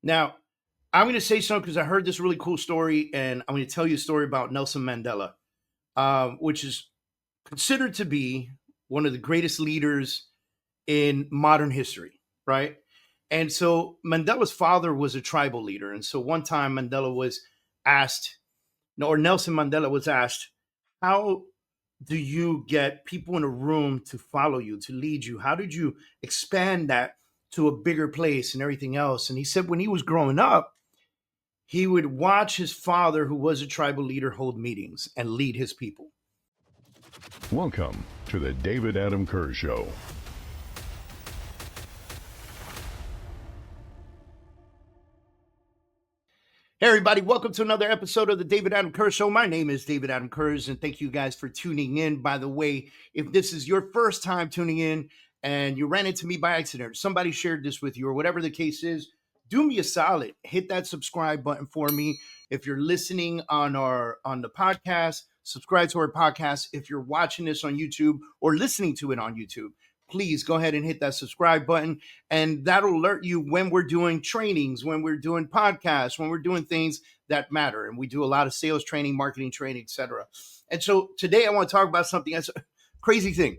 Now, I'm going to say something because I heard this really cool story, and I'm going to tell you a story about Nelson Mandela, which is considered to be one of the greatest leaders in modern history, right? And so Mandela's father was a tribal leader. And so one time Mandela was asked, no, or Nelson Mandela was asked, how do you get people in a room to follow you, to lead you? How did you expand that to a bigger place and everything else? And he said when he was growing up, he would watch his father, who was a tribal leader, hold meetings and lead his people. Welcome to the David Adam Kurz Show. Hey, everybody, welcome to another episode of the David Adam Kurz Show. My name is David Adam Kurz, and thank you guys for tuning in. By the way, if this is your first time tuning in and you ran into me by accident, somebody shared this with you, or whatever the case is, do me a solid. Hit that subscribe button for me. If you're listening on the podcast, subscribe to our podcast. If you're watching this on YouTube or listening to it on YouTube, please go ahead and hit that subscribe button, and that'll alert you when we're doing trainings, when we're doing podcasts, when we're doing things that matter. And we do a lot of sales training, marketing training, etc. And so today I want to talk about something that's a crazy thing.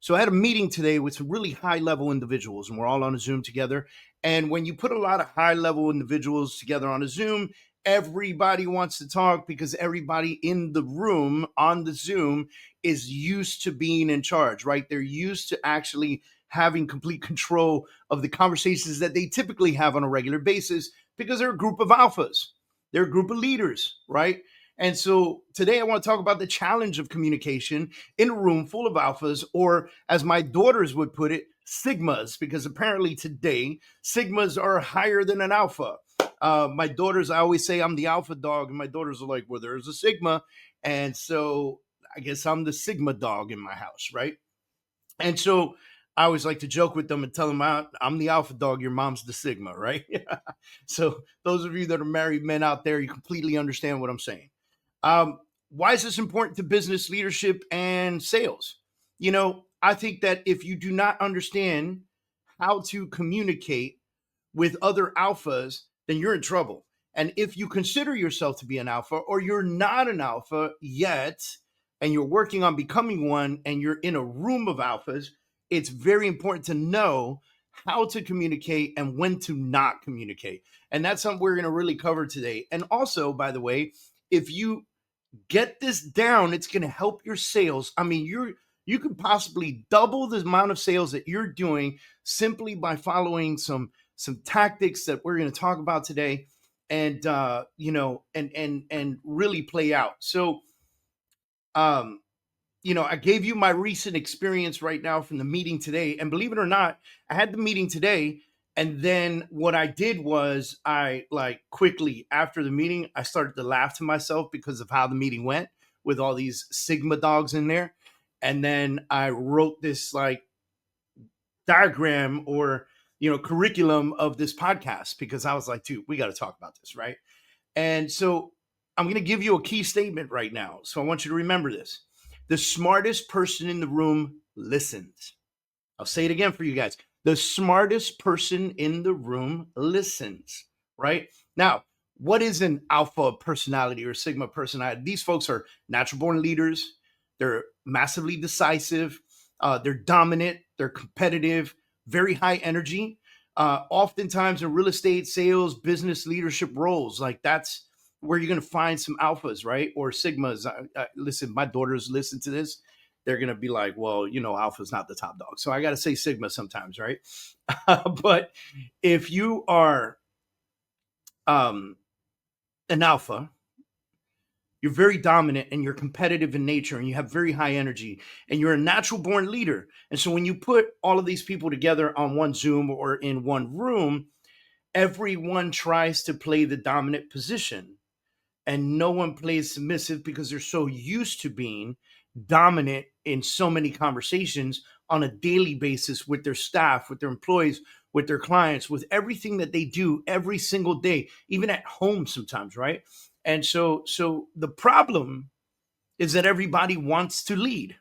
So I had a meeting today with some really high-level individuals, and we're all on a Zoom together. And when you put a lot of high-level individuals together on a Zoom, everybody wants to talk because everybody in the room on the Zoom is used to being in charge, right? They're used to actually having complete control of the conversations that they typically have on a regular basis because they're a group of alphas. They're a group of leaders, right? And so today I want to talk about the challenge of communication in a room full of alphas, or as my daughters would put it, sigmas, because apparently today sigmas are higher than an alpha. My daughters, I always say I'm the alpha dog, and my daughters are like, well, there's a sigma. And so I guess I'm the sigma dog in my house, right? And so I always like to joke with them and tell them I'm the alpha dog, your mom's the sigma, right? So those of you that are married men out there, you completely understand what I'm saying. Why is this important to business leadership and sales? You know, I think that if you do not understand how to communicate with other alphas, then you're in trouble. And if you consider yourself to be an alpha, or you're not an alpha yet, and you're working on becoming one, and you're in a room of alphas, it's very important to know how to communicate and when to not communicate. And that's something we're going to really cover today. And also, by the way, if you get this down, it's going to help your sales. I mean, you could possibly double the amount of sales that you're doing simply by following some tactics that we're going to talk about today, and and really play out. So I gave you my recent experience right now from the meeting today, and believe it or not, I had the meeting today. And then what I did was I quickly after the meeting, I started to laugh to myself because of how the meeting went with all these Sigma dogs in there. And then I wrote this diagram or, curriculum of this podcast because I was like, dude, we got to talk about this, right? And so I'm going to give you a key statement right now. So I want you to remember this. The smartest person in the room listens. I'll say it again for you guys. The smartest person in the room listens, right? Now, what is an alpha personality or sigma personality? These folks are natural born leaders. They're massively decisive. They're dominant. They're competitive, very high energy. Oftentimes in real estate, sales, business leadership roles, that's where you're going to find some alphas, right? Or sigmas. Listen, my daughters listen to this. They're going to be like, well, alpha's not the top dog. So I got to say sigma sometimes, right? But if you are an alpha, you're very dominant and you're competitive in nature and you have very high energy and you're a natural born leader. And so when you put all of these people together on one Zoom or in one room, everyone tries to play the dominant position and no one plays submissive because they're so used to being dominant in so many conversations on a daily basis with their staff, with their employees, with their clients, with everything that they do every single day, even at home sometimes, right? And so the problem is that everybody wants to lead.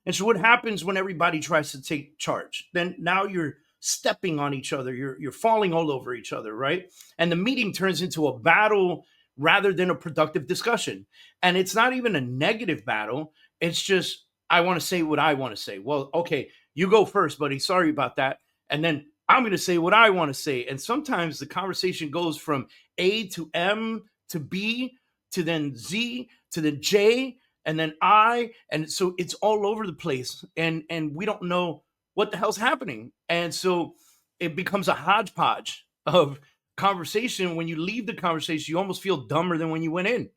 And so what happens when everybody tries to take charge? Then now you're stepping on each other. You're falling all over each other, right? And the meeting turns into a battle rather than a productive discussion. And it's not even a negative battle. It's just, I want to say what I want to say. Well, okay, you go first, buddy. Sorry about that. And then I'm going to say what I want to say. And sometimes the conversation goes from A to M to B to then Z to then J and then I. And so it's all over the place. And we don't know what the hell's happening. And so it becomes a hodgepodge of conversation. When you leave the conversation, you almost feel dumber than when you went in,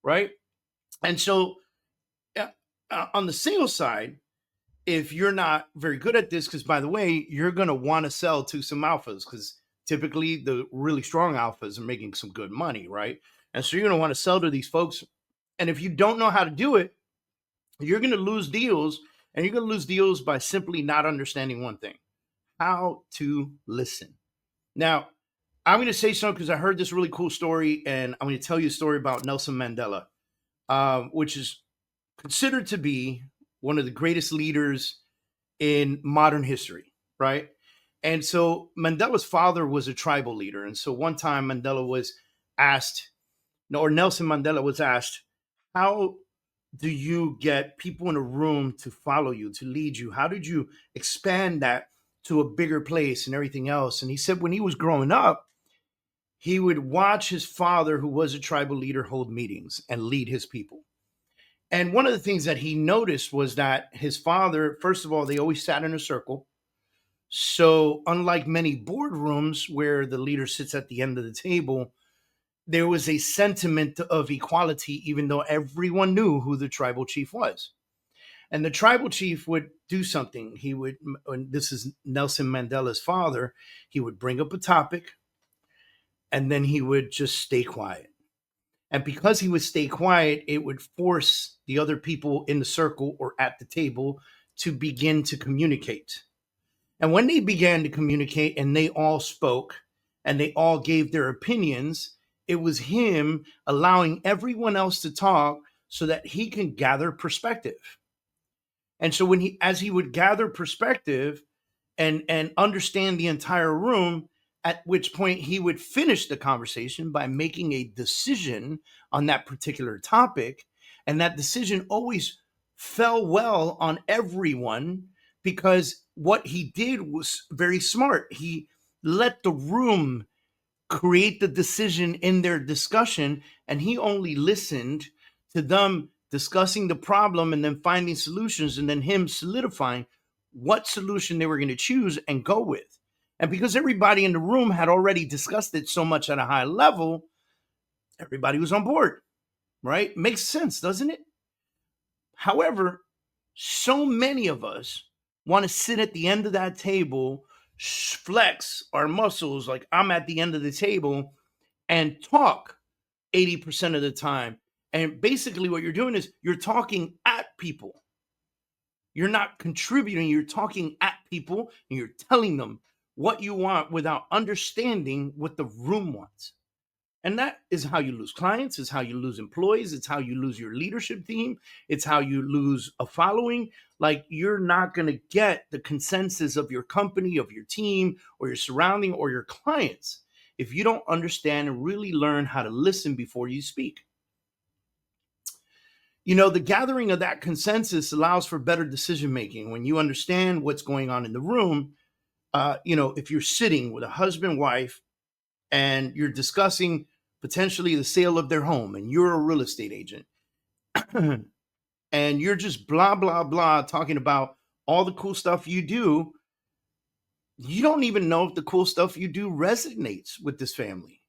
right? And so on the sales side, if you're not very good at this, because by the way, you're going to want to sell to some alphas, because typically the really strong alphas are making some good money, right? And so you're going to want to sell to these folks. And if you don't know how to do it, you're going to lose deals. And you're going to lose deals by simply not understanding one thing: how to listen. Now, I'm going to say something because I heard this really cool story, and I'm going to tell you a story about Nelson Mandela, which is considered to be one of the greatest leaders in modern history, right? And so Mandela's father was a tribal leader. And so one time Mandela was asked, or Nelson Mandela was asked, how do you get people in a room to follow you, to lead you? How did you expand that to a bigger place and everything else? And he said when he was growing up, he would watch his father, who was a tribal leader, hold meetings and lead his people. And one of the things that he noticed was that his father, first of all, they always sat in a circle. So unlike many boardrooms where the leader sits at the end of the table, there was a sentiment of equality, even though everyone knew who the tribal chief was. And the tribal chief would do something. He would, and this is Nelson Mandela's father, he would bring up a topic and then he would just stay quiet. And because he would stay quiet, it would force the other people in the circle or at the table to begin to communicate. And when they began to communicate and they all spoke and they all gave their opinions, it was him allowing everyone else to talk so that he can gather perspective. And so as he would gather perspective and understand the entire room, at which point he would finish the conversation by making a decision on that particular topic. And that decision always fell well on everyone because what he did was very smart. He let the room create the decision in their discussion, and he only listened to them discussing the problem and then finding solutions and then him solidifying what solution they were going to choose and go with. And because everybody in the room had already discussed it so much at a high level, everybody was on board, right? Makes sense, doesn't it? However, so many of us want to sit at the end of that table, flex our muscles like I'm at the end of the table, and talk 80% of the time. And basically what you're doing is you're talking at people. You're not contributing, you're talking at people and you're telling them what you want without understanding what the room wants. And that is how you lose clients, it's how you lose employees, it's how you lose your leadership team, it's how you lose a following. Like, you're not going to get the consensus of your company, of your team, or your surrounding, or your clients if you don't understand and really learn how to listen before you speak. You know, the gathering of that consensus allows for better decision making. When you understand what's going on in the room, if you're sitting with a husband, wife, and you're discussing potentially the sale of their home, and you're a real estate agent, and you're just blah, blah, blah, talking about all the cool stuff you do, you don't even know if the cool stuff you do resonates with this family.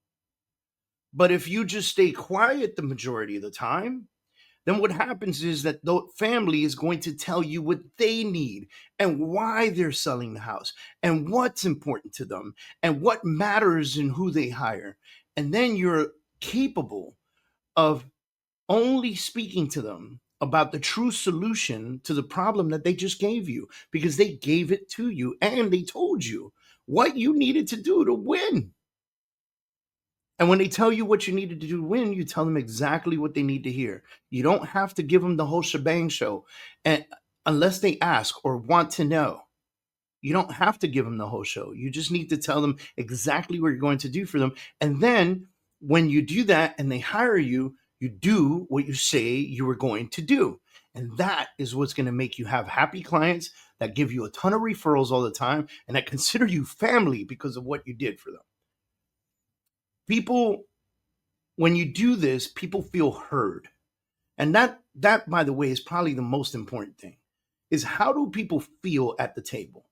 But if you just stay quiet the majority of the time, then what happens is that the family is going to tell you what they need and why they're selling the house and what's important to them and what matters and who they hire. And then you're capable of only speaking to them about the true solution to the problem that they just gave you, because they gave it to you and they told you what you needed to do to win. And when they tell you what you needed to do to win, you tell them exactly what they need to hear. You don't have to give them the whole shebang show, and unless they ask or want to know. You don't have to give them the whole show. You just need to tell them exactly what you're going to do for them. And then when you do that and they hire you, you do what you say you were going to do. And that is what's going to make you have happy clients that give you a ton of referrals all the time and that consider you family because of what you did for them. People, when you do this, people feel heard. And that, by the way, is probably the most important thing, is how do people feel at the table?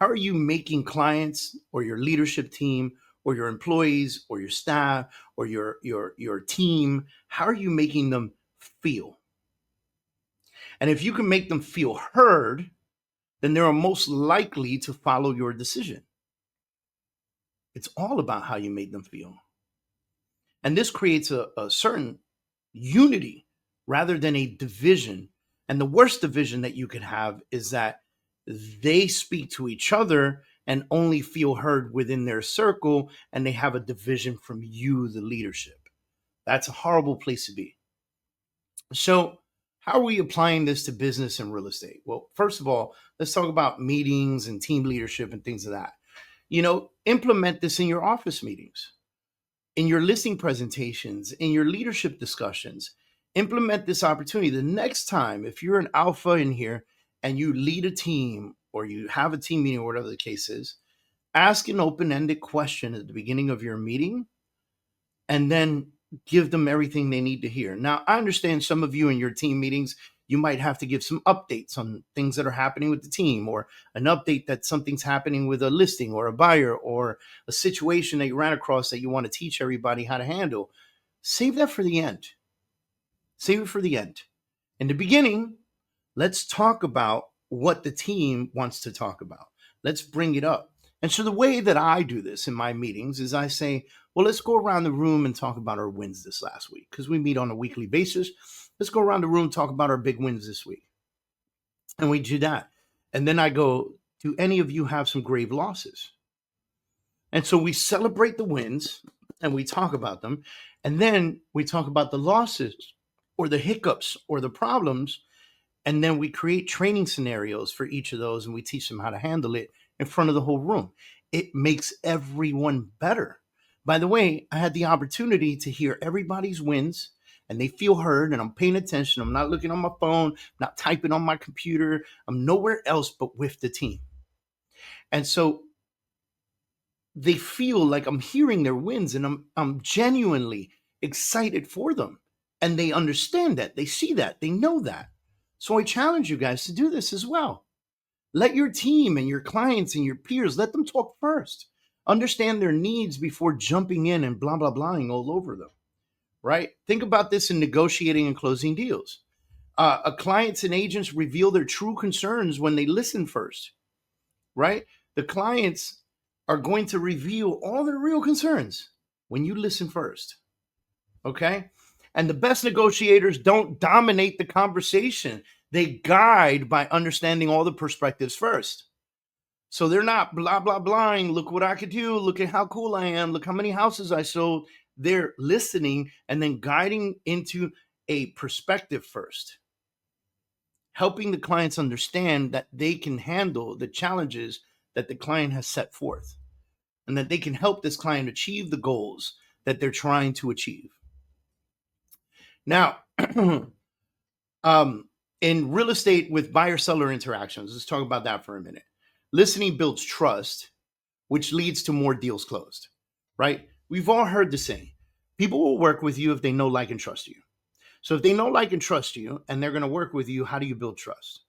How are you making clients or your leadership team or your employees or your staff or your team, how are you making them feel? And if you can make them feel heard, then they're most likely to follow your decision. It's all about how you made them feel. And this creates a certain unity rather than a division. And the worst division that you could have is that they speak to each other and only feel heard within their circle, and they have a division from you, the leadership. That's a horrible place to be. So how are we applying this to business and real estate? Well, first of all, let's talk about meetings and team leadership and things of that. Implement this in your office meetings, in your listing presentations, in your leadership discussions. Implement this opportunity. The next time, if you're an alpha in here and you lead a team or you have a team meeting or whatever the case is, ask an open-ended question at the beginning of your meeting and then give them everything they need to hear. Now, I understand some of you in your team meetings, you might have to give some updates on things that are happening with the team, or an update that something's happening with a listing or a buyer or a situation that you ran across that you want to teach everybody how to handle. Save that for the end. Save it for the end. In the beginning, let's talk about what the team wants to talk about. Let's bring it up. And so the way that I do this in my meetings is I say, well, let's go around the room and talk about our wins this last week, because we meet on a weekly basis. Let's go around the room and talk about our big wins this week. And we do that. And then I go, do any of you have some grave losses? And so we celebrate the wins and we talk about them. And then we talk about the losses or the hiccups or the problems. And then we create training scenarios for each of those, and we teach them how to handle it in front of the whole room. It makes everyone better. By the way, I had the opportunity to hear everybody's wins, and they feel heard, and I'm paying attention. I'm not looking on my phone, not typing on my computer. I'm nowhere else but with the team. And so they feel like I'm hearing their wins, and I'm genuinely excited for them. And they understand that, they see that, they know that. So I challenge you guys to do this as well. Let your team and your clients and your peers, let them talk first. Understand their needs before jumping in and blah, blah, blahing all over them, right? Think about this in negotiating and closing deals. Clients and agents reveal their true concerns when they listen first, right? The clients are going to reveal all their real concerns when you listen first, okay? And the best negotiators don't dominate the conversation. They guide by understanding all the perspectives first. So they're not blah, blah, blahing. Look what I could do. Look at how cool I am. Look how many houses I sold. They're listening and then guiding into a perspective first, helping the clients understand that they can handle the challenges that the client has set forth and that they can help this client achieve the goals that they're trying to achieve. Now, in real estate with buyer-seller interactions, let's talk about that for a minute. Listening builds trust, which leads to more deals closed, right? We've all heard the saying, people will work with you if they know, like, and trust you. So if they know, like, and trust you, and they're going to work with you, how do you build trust?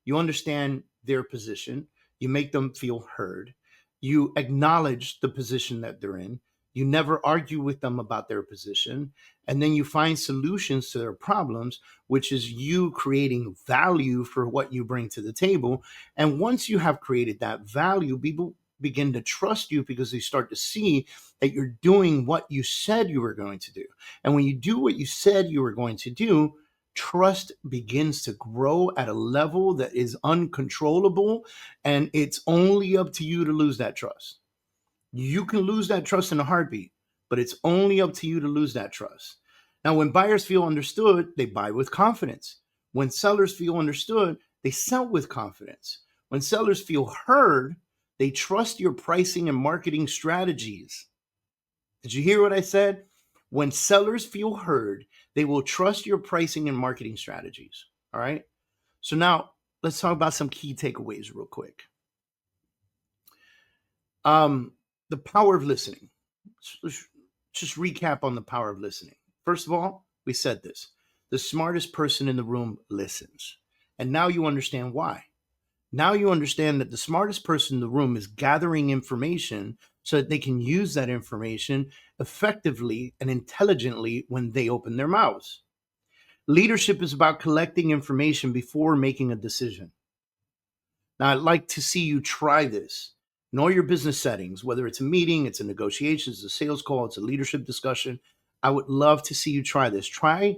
You understand their position. You make them feel heard. You acknowledge the position that they're in. You never argue with them about their position. And then you find solutions to their problems, which is you creating value for what you bring to the table. And once you have created that value, people begin to trust you because they start to see that you're doing what you said you were going to do. And when you do what you said you were going to do, trust begins to grow at a level that is uncontrollable. And it's only up to you to lose that trust. You can lose that trust in a heartbeat, but it's only up to you to lose that trust. Now, when buyers feel understood, they buy with confidence. When sellers feel understood, they sell with confidence. When sellers feel heard, they trust your pricing and marketing strategies. Did you hear what I said? When sellers feel heard, they will trust your pricing and marketing strategies. All right. So now let's talk about some key takeaways real quick. The power of listening. Let's just recap on the power of listening. First of all, we said this. The smartest person in the room listens. And now you understand why. Now you understand that the smartest person in the room is gathering information so that they can use that information effectively and intelligently when they open their mouths. Leadership is about collecting information before making a decision. Now, I'd like to see you try this in all your business settings, whether it's a meeting, it's a negotiation, it's a sales call, it's a leadership discussion. I would love to see you try this. Try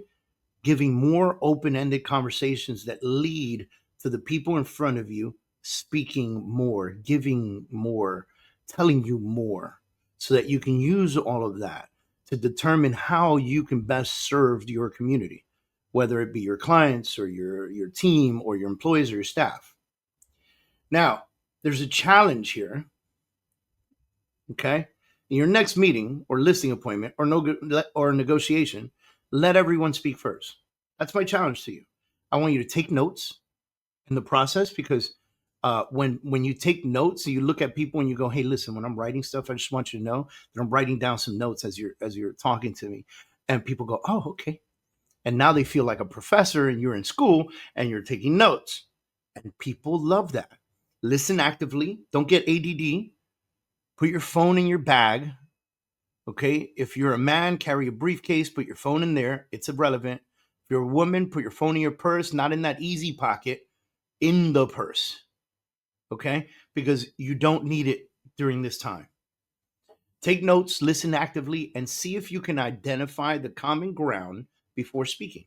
giving more open-ended conversations that lead to the people in front of you speaking more, giving more, telling you more, so that you can use all of that to determine how you can best serve your community, whether it be your clients or your team or your employees or your staff. Now, there's a challenge here, okay? In your next meeting or listing appointment or negotiation, let everyone speak first. That's my challenge to you. I want you to take notes in the process, because when you take notes, you look at people and you go, hey, listen, when I'm writing stuff, I just want you to know that I'm writing down some notes as you're talking to me. And people go, oh, okay. And now they feel like a professor and you're in school and you're taking notes. And people love that. Listen actively. Don't get ADD. Put your phone in your bag. Okay. If you're a man, carry a briefcase, put your phone in there. It's irrelevant. If you're a woman, put your phone in your purse, not in that easy pocket, in the purse. Okay. Because you don't need it during this time. Take notes, listen actively, and see if you can identify the common ground before speaking.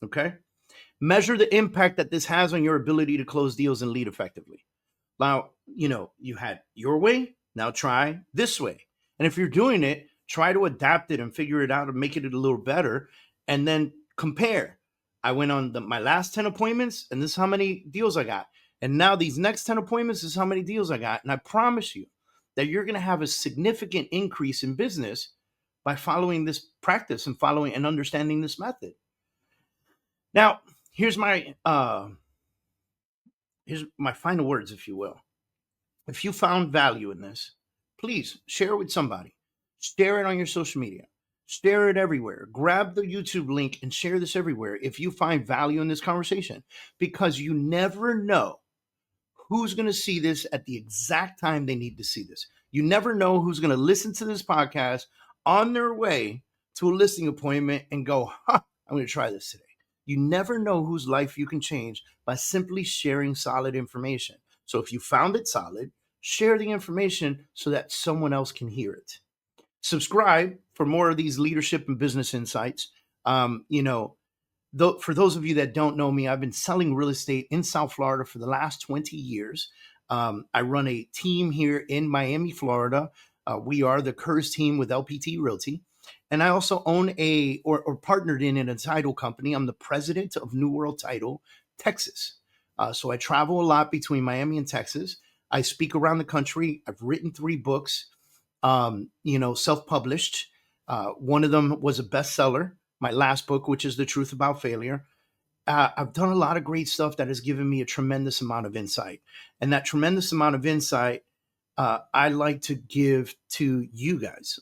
Okay. Measure the impact that this has on your ability to close deals and lead effectively. Now, you had your way. Now try this way. And if you're doing it, try to adapt it and figure it out and make it a little better. And then compare. I went on my last 10 appointments and this is how many deals I got. And now these next 10 appointments is how many deals I got. And I promise you that you're going to have a significant increase in business by following this practice and following and understanding this method. Now, here's my final words, if you will. If you found value in this, please share it with somebody. Share it on your social media. Share it everywhere. Grab the YouTube link and share this everywhere if you find value in this conversation, because you never know who's going to see this at the exact time they need to see this. You never know who's going to listen to this podcast on their way to a listing appointment and go, I'm going to try this today. You never know whose life you can change by simply sharing solid information. So if you found it solid, share the information so that someone else can hear it. Subscribe for more of these leadership and business insights. For those of you that don't know me, I've been selling real estate in South Florida for the last 20 years. I run a team here in Miami, Florida. We are the Kurz team with LPT Realty. And I also own or partnered in a title company. I'm the president of New World Title, Texas. So I travel a lot between Miami and Texas. I speak around the country. I've written 3 books, self-published. One of them was a bestseller, my last book, which is The Truth About Failure. I've done a lot of great stuff that has given me a tremendous amount of insight. And that tremendous amount of insight, I like to give to you guys.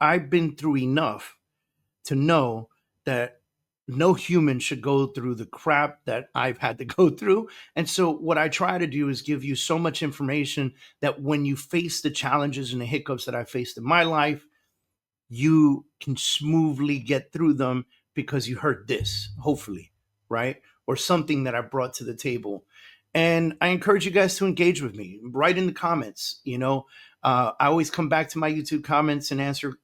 I've been through enough to know that no human should go through the crap that I've had to go through. And so what I try to do is give you so much information that when you face the challenges and the hiccups that I faced in my life, you can smoothly get through them because you heard this, hopefully, right? Or something that I brought to the table. And I encourage you guys to engage with me. Write in the comments. I always come back to my YouTube comments and answer,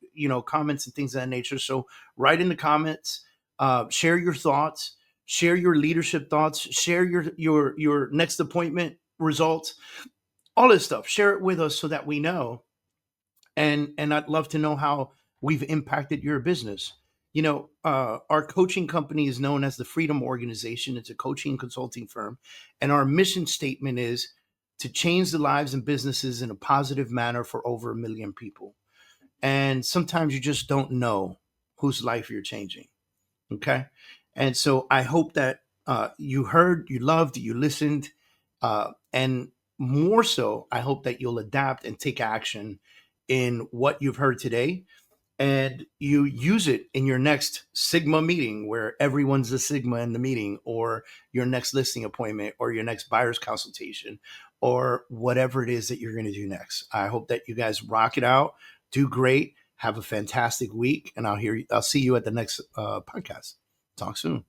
comments and things of that nature. So write in the comments, share your thoughts, share your leadership thoughts, share your next appointment results, all this stuff. Share it with us so that we know. And I'd love to know how we've impacted your business. Our coaching company is known as the Freedom Organization. It's a coaching and consulting firm. And our mission statement is to change the lives and businesses in a positive manner for over 1 million people. And sometimes you just don't know whose life you're changing. Okay. And so I hope that you heard, you loved, you listened. And more so, I hope that you'll adapt and take action in what you've heard today, and you use it in your next Sigma meeting where everyone's a Sigma in the meeting, or your next listing appointment, or your next buyer's consultation, or whatever it is that you're going to do next. I hope that you guys rock it out, do great, have a fantastic week, and I'll see you at the next podcast. Talk soon.